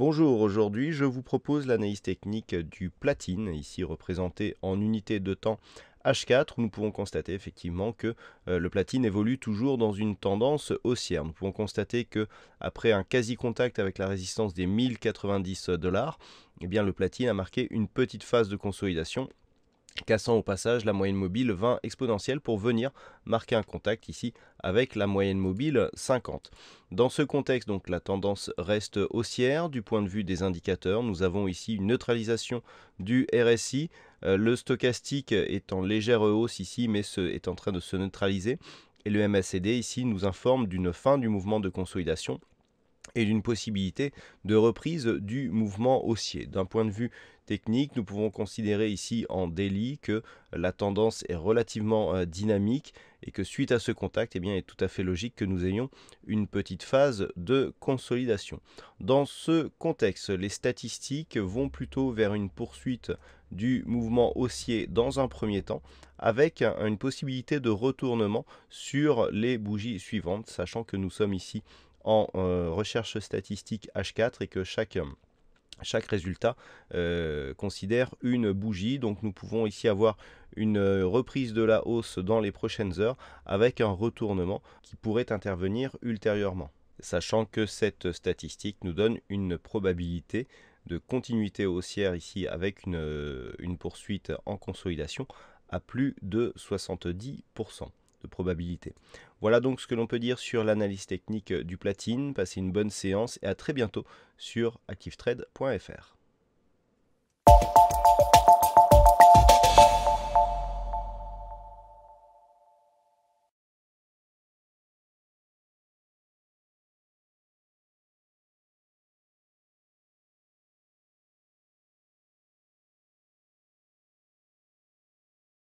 Bonjour, aujourd'hui je vous propose l'analyse technique du platine, ici représenté en unité de temps H4, où nous pouvons constater effectivement que le platine évolue toujours dans une tendance haussière. Nous pouvons constater que après un quasi-contact avec la résistance des 1090 $, eh bien, le platine a marqué une petite phase de consolidation, cassant au passage la moyenne mobile 20 exponentielle pour venir marquer un contact ici avec la moyenne mobile 50. Dans ce contexte, donc, la tendance reste haussière du point de vue des indicateurs. Nous avons ici une neutralisation du RSI, le stochastique est en légère hausse ici, mais est en train de se neutraliser. Et le MACD ici nous informe d'une fin du mouvement de consolidation et d'une possibilité de reprise du mouvement haussier. D'un point de vue technique, nous pouvons considérer ici en daily que la tendance est relativement dynamique et que suite à ce contact, eh bien, il est tout à fait logique que nous ayons une petite phase de consolidation. Dans ce contexte, les statistiques vont plutôt vers une poursuite du mouvement haussier dans un premier temps, avec une possibilité de retournement sur les bougies suivantes, sachant que nous sommes ici en recherche statistique H4 et que chaque résultat considère une bougie. Donc nous pouvons ici avoir une reprise de la hausse dans les prochaines heures avec un retournement qui pourrait intervenir ultérieurement, sachant que cette statistique nous donne une probabilité de continuité haussière ici avec une poursuite en consolidation à plus de 70% de probabilité. Voilà donc ce que l'on peut dire sur l'analyse technique du platine. Passez une bonne séance et à très bientôt sur activetrade.fr.